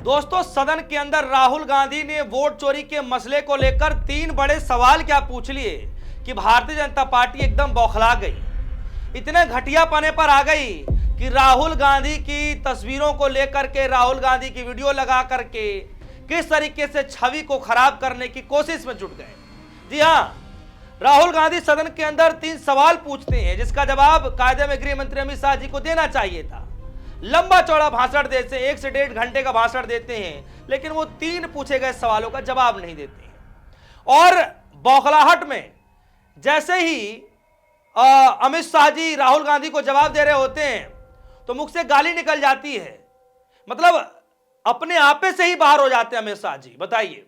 दोस्तों, सदन के अंदर राहुल गांधी ने वोट चोरी के मसले को लेकर 3 बड़े सवाल क्या पूछ लिए कि भारतीय जनता पार्टी एकदम बौखला गई। इतने घटिया पने पर आ गई कि राहुल गांधी की तस्वीरों को लेकर के, राहुल गांधी की वीडियो लगा करके किस तरीके से छवि को खराब करने की कोशिश में जुट गए। जी हां, राहुल गांधी सदन के अंदर 3 सवाल पूछते हैं जिसका जवाब कायदे में गृह मंत्री अमित शाह जी को देना चाहिए था। लंबा चौड़ा भाषण देते हैं, 1 से 1.5 घंटे का भाषण देते हैं, लेकिन वो 3 पूछे गए सवालों का जवाब नहीं देते हैं। और बौखलाहट में जैसे ही अमित शाह जी राहुल गांधी को जवाब दे रहे होते हैं तो मुख से गाली निकल जाती है। मतलब अपने आपे से ही बाहर हो जाते हैं अमित शाह जी। बताइए,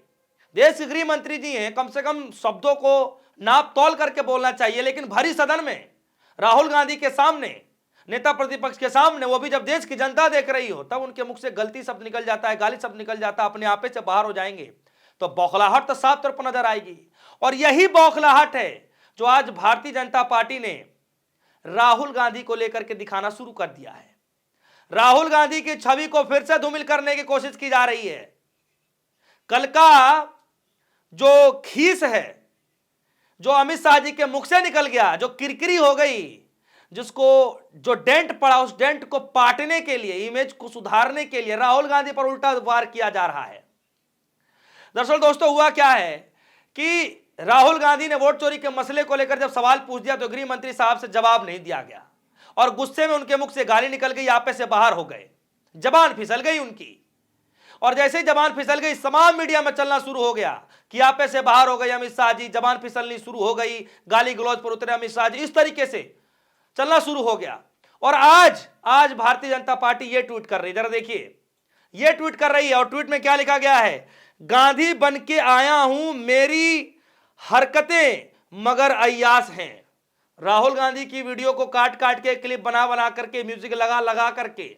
देश के गृह मंत्री जी हैं, कम से कम शब्दों को नाप तौल करके बोलना चाहिए, लेकिन भरी सदन में राहुल गांधी के सामने, नेता प्रतिपक्ष के सामने, वो भी जब देश की जनता देख रही हो, तब उनके मुख से गलती शब्द निकल जाता है, गाली शब्द निकल जाता है, अपने आपे से बाहर हो जाएंगे तो बौखलाहट तो साफ तौर पर नजर आएगी। और यही बौखलाहट है जो आज भारतीय जनता पार्टी ने राहुल गांधी को लेकर के दिखाना शुरू कर दिया है। राहुल गांधी की छवि को फिर से धूमिल करने की कोशिश की जा रही है। कल का जो खीस है, जो अमित शाह जी के मुख से निकल गया, जो किरकिरी हो गई, जिसको जो डेंट पड़ा, उस डेंट को पाटने के लिए, इमेज को सुधारने के लिए राहुल गांधी पर उल्टा वार किया जा रहा है। दरअसल दोस्तों, हुआ क्या है कि राहुल गांधी ने वोट चोरी के मसले को लेकर जब सवाल पूछ दिया तो गृह मंत्री साहब से जवाब नहीं दिया गया और गुस्से में उनके मुख से गाली निकल गई, आपे से बाहर हो गए, जबान फिसल गई उनकी। और जैसे ही जबान फिसल गई, तमाम मीडिया में चलना शुरू हो गया कि आपे से बाहर हो गए अमित शाह जी, जबान फिसलनी शुरू हो गई, गाली गलौज पर उतरे अमित शाह जी, इस तरीके से चलना शुरू हो गया। और आज भारतीय जनता पार्टी ये ट्वीट कर रही है, जरा देखिए, ये ट्वीट कर रही है। और ट्वीट में क्या लिखा गया है? गांधी बन के आया हूं, मेरी हरकतें मगर अय्यास हैं। राहुल गांधी की वीडियो को काट काट के, क्लिप बना बना करके, म्यूजिक लगा लगा करके,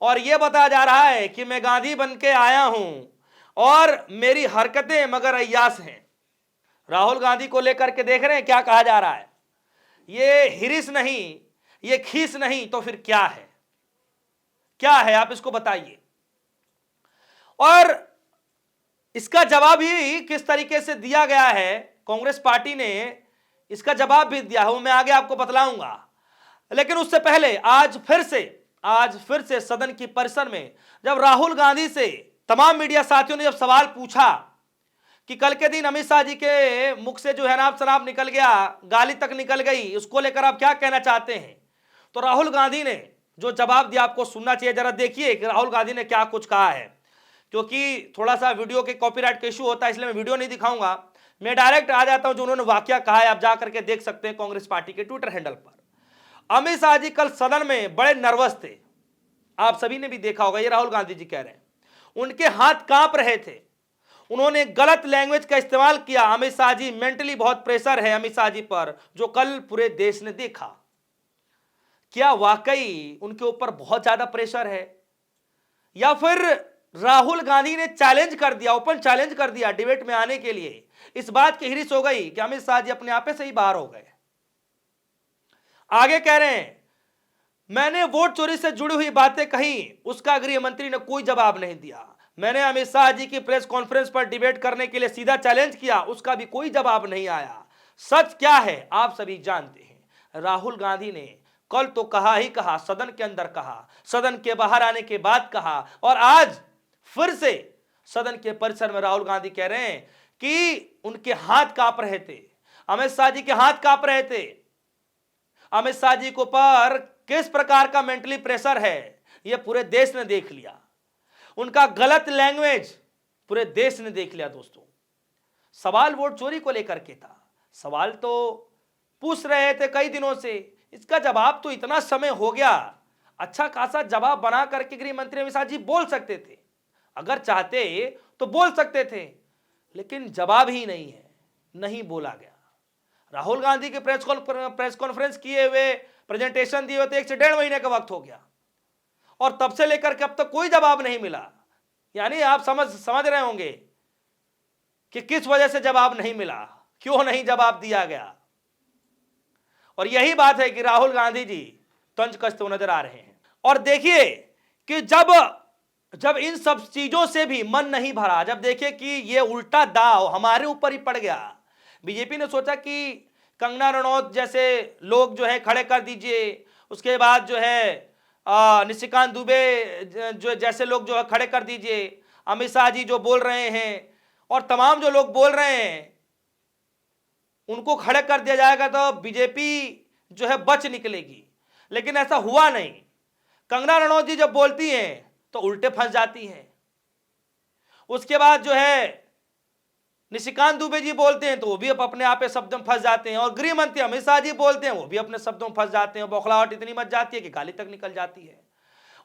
और यह बताया जा रहा है कि मैं गांधी बन के आया हूं और मेरी हरकतें मगर अय्यास हैं। राहुल गांधी को लेकर के देख रहे हैं क्या कहा जा रहा है? ये हिरिस नहीं, ये खीस नहीं, तो फिर क्या है? क्या है, आप इसको बताइए। और इसका जवाब ही किस तरीके से दिया गया है, कांग्रेस पार्टी ने इसका जवाब भी दिया है, वो मैं आगे आपको बतलाऊंगा। लेकिन उससे पहले आज फिर से सदन की परिसर में जब राहुल गांधी से तमाम मीडिया साथियों ने जब सवाल पूछा कि कल के दिन अमित शाह जी के मुख से जो है नाम शराब निकल गया, गाली तक निकल गई, उसको लेकर आप क्या कहना चाहते हैं, तो राहुल गांधी ने जो जवाब दिया आपको सुनना चाहिए। जरा देखिए कि राहुल गांधी ने क्या कुछ कहा है, क्योंकि थोड़ा सा वीडियो के कॉपीराइट का इशू होता है, इसलिए मैं वीडियो नहीं दिखाऊंगा, मैं डायरेक्ट आ जाता हूं जो उन्होंने वाकया कहा है। आप जा करके देख सकते हैं कांग्रेस पार्टी के ट्विटर हैंडल पर। अमित शाह जी कल सदन में बड़े नर्वस थे, आप सभी ने भी देखा होगा, ये राहुल गांधी जी कह रहे हैं। उनके हाथ कांप रहे थे, उन्होंने गलत लैंग्वेज का इस्तेमाल किया। अमित शाह जी, मेंटली बहुत प्रेशर है अमित शाह जी पर, जो कल पूरे देश ने देखा। क्या वाकई उनके ऊपर बहुत ज्यादा प्रेशर है, या फिर राहुल गांधी ने चैलेंज कर दिया, ओपन चैलेंज कर दिया डिबेट में आने के लिए, इस बात की हिरिस हो गई कि अमित शाह जी अपने आपे से ही बाहर हो गए। आगे कह रहे हैं, मैंने वोट चोरी से जुड़ी हुई बातें कही, उसका गृह मंत्री ने कोई जवाब नहीं दिया। मैंने अमित शाह जी की प्रेस कॉन्फ्रेंस पर डिबेट करने के लिए सीधा चैलेंज किया, उसका भी कोई जवाब नहीं आया। सच क्या है आप सभी जानते हैं। राहुल गांधी ने कल तो कहा ही कहा, सदन के अंदर कहा, सदन के बाहर आने के बाद कहा, और आज फिर से सदन के परिसर में राहुल गांधी कह रहे हैं कि उनके हाथ कांप रहे थे, अमित शाह जी के हाथ कांप रहे थे। अमित शाह जी को पर किस प्रकार का मेंटली प्रेशर है, यह पूरे देश ने देख लिया। उनका गलत लैंग्वेज पूरे देश ने देख लिया। दोस्तों, सवाल वोट चोरी को लेकर के था, सवाल तो पूछ रहे थे कई दिनों से, इसका जवाब तो इतना समय हो गया, अच्छा खासा जवाब बना करके गृह मंत्री अमित शाह जी बोल सकते थे, अगर चाहते तो बोल सकते थे, लेकिन जवाब ही नहीं है, नहीं बोला गया। राहुल गांधी के प्रेस कॉन्फ्रेंस किए हुए, प्रेजेंटेशन दिए हुए 1 से 1.5 महीने का वक्त हो गया, और तब से लेकर के अब तक कोई जवाब नहीं मिला। यानी आप समझ रहे होंगे कि किस वजह से जवाब नहीं मिला, क्यों नहीं जवाब दिया गया। और यही बात है कि राहुल गांधी जी तंज कसते हुए नजर आ रहे हैं। और देखिए कि जब जब इन सब चीजों से भी मन नहीं भरा, जब देखे कि ये उल्टा दाव हमारे ऊपर ही पड़ गया, बीजेपी ने सोचा कि कंगना रनौत जैसे लोग जो है खड़े कर दीजिए, उसके बाद जो है निशिकांत दुबे जो जैसे लोग जो है खड़े कर दीजिए, अमित शाह जी जो बोल रहे हैं और तमाम जो लोग बोल रहे हैं उनको खड़े कर दिया जाएगा तो बीजेपी जो है बच निकलेगी। लेकिन ऐसा हुआ नहीं। कंगना रनौत जी जब बोलती हैं तो उल्टे फंस जाती हैं। उसके बाद जो है निशिकांत दुबे जी बोलते हैं तो वो भी अपने आप शब्दों में फंस जाते हैं, और गृह मंत्री अमित शाह जी बोलते हैं वो भी अपने शब्दों में फंस जाते हैं। बौखलाहट इतनी मच जाती है कि गाली तक निकल जाती है।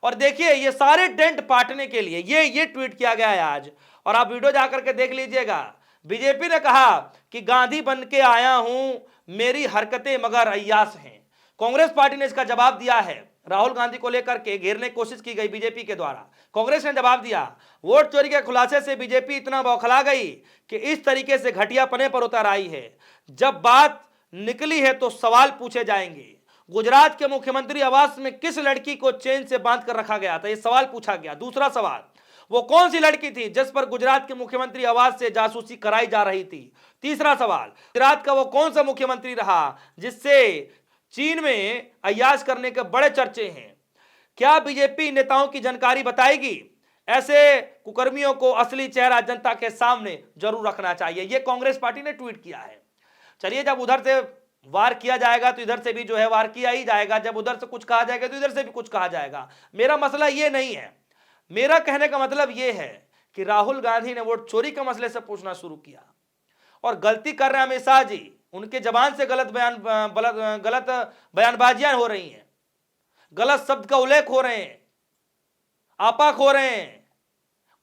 और देखिए ये सारे डेंट पाटने के लिए ये ट्वीट किया गया है आज, और आप वीडियो जाकर के देख लीजिएगा। बीजेपी ने कहा कि गांधी बन के आया हूं, मेरी हरकतें मगर अय्यास हैं। कांग्रेस पार्टी ने इसका जवाब दिया है। राहुल गांधी को लेकर के घेरने की कोशिश की गई बीजेपी के द्वारा, कांग्रेस ने जवाब दिया। वोट चोरी के खुलासे से बीजेपी इतना बौखला गई कि इस तरीके से घटियापने पर उतर आई है। जब बात निकली है तो सवाल पूछे जाएंगे। गुजरात के मुख्यमंत्री आवास में किस लड़की को चेन से बांध कर रखा गया था, यह सवाल पूछा गया। दूसरा सवाल, वो कौन सी लड़की थी जिस पर गुजरात के मुख्यमंत्री आवास से जासूसी कराई जा रही थी। तीसरा सवाल, गुजरात का वो कौन सा मुख्यमंत्री रहा जिससे चीन में अय्याश करने के बड़े चर्चे हैं। क्या बीजेपी नेताओं की जानकारी बताएगी? ऐसे कुकर्मियों को असली चेहरा जनता के सामने जरूर रखना चाहिए। यह कांग्रेस पार्टी ने ट्वीट किया है। चलिए, जब उधर से वार किया जाएगा तो इधर से भी जो है वार किया ही जाएगा, जब उधर से कुछ कहा जाएगा तो इधर से भी कुछ कहा जाएगा। मेरा मसला यह नहीं है। मेरा कहने का मतलब यह है कि राहुल गांधी ने वोट चोरी के मसले से पूछना शुरू किया, और गलती कर रहे हैं अमित शाह जी। उनके जबान से गलत बयानबाजियां हो रही हैं, गलत शब्द का उल्लेख हो रहे हैं, आपाक हो रहे हैं,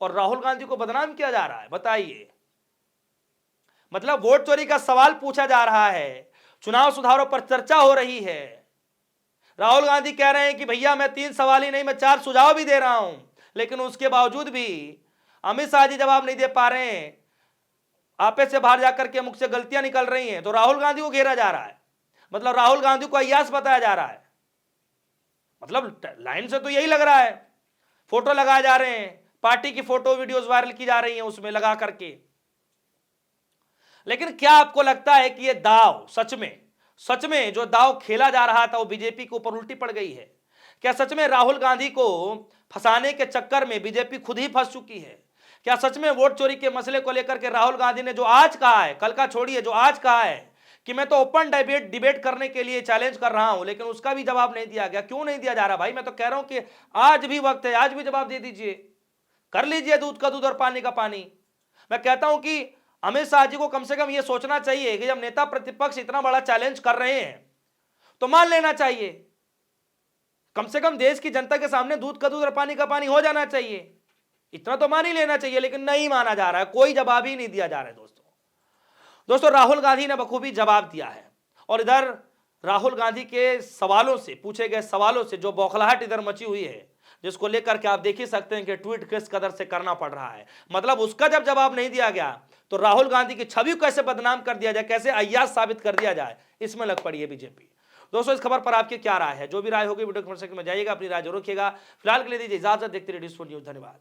और राहुल गांधी को बदनाम किया जा रहा है। बताइए, मतलब वोट चोरी का सवाल पूछा जा रहा है, चुनाव सुधारों पर चर्चा हो रही है। राहुल गांधी कह रहे हैं कि भैया मैं 3 सवाल ही नहीं, मैं 4 सुझाव भी दे रहा हूं, लेकिन उसके बावजूद भी अमित शाह जी जवाब नहीं दे पा रहे हैं। आपे से बाहर जाकर के मुख से गलतियां निकल रही हैं, तो राहुल गांधी को घेरा जा रहा है। मतलब राहुल गांधी को अय्याश बताया जा रहा है। मतलब लाइन से तो यही लग रहा है। फोटो लगाए जा रहे हैं, पार्टी की फोटो वीडियोस वायरल की जा रही हैं उसमें लगा करके। लेकिन क्या आपको लगता है कि यह दाव सच में जो दाव खेला जा रहा था वो बीजेपी के ऊपर उल्टी पड़ गई है? क्या सच में राहुल गांधी को फंसाने के चक्कर में बीजेपी खुद ही फंस चुकी है? क्या सच में वोट चोरी के मसले को लेकर के राहुल गांधी ने जो आज कहा है, कल का छोड़िए, जो आज कहा है कि मैं तो ओपन डिबेट करने के लिए चैलेंज कर रहा हूं, लेकिन उसका भी जवाब नहीं दिया गया। क्यों नहीं दिया जा रहा भाई? मैं तो कह रहा हूं कि आज भी वक्त है, आज भी जवाब दे दीजिए, कर लीजिए दूध का दूध और पानी का पानी। मैं कहता हूं कि अमित शाह जी को कम से कम यह सोचना चाहिए कि जब नेता प्रतिपक्ष इतना बड़ा चैलेंज कर रहे हैं तो मान लेना चाहिए। कम से कम देश की जनता के सामने दूध का दूध और पानी का पानी हो जाना चाहिए, इतना तो मान ही लेना चाहिए। लेकिन नहीं माना जा रहा है, कोई जवाब ही नहीं दिया जा रहा है। दोस्तों राहुल गांधी ने बखूबी जवाब दिया है, और इधर राहुल गांधी के सवालों से, पूछे गए सवालों से जो बौखलाहट इधर मची हुई है, जिसको लेकर के आप देख ही सकते हैं कि ट्वीट किस कदर से करना पड़ रहा है। मतलब उसका जब जवाब नहीं दिया गया तो राहुल गांधी की छवि कैसे बदनाम कर दिया जाए, कैसे अय्याश साबित कर दिया जाए, इसमें लग पड़ी है बीजेपी। दोस्तों इस खबर पर आपकी क्या राय है? जो भी राय होगी वीडियो कमेंट सेक्शन में जाइएगा, अपनी राय जरूर रखिएगा। फिलहाल के लिए दीजिए इजाजत, देखते रहिए न्यूज़। धन्यवाद।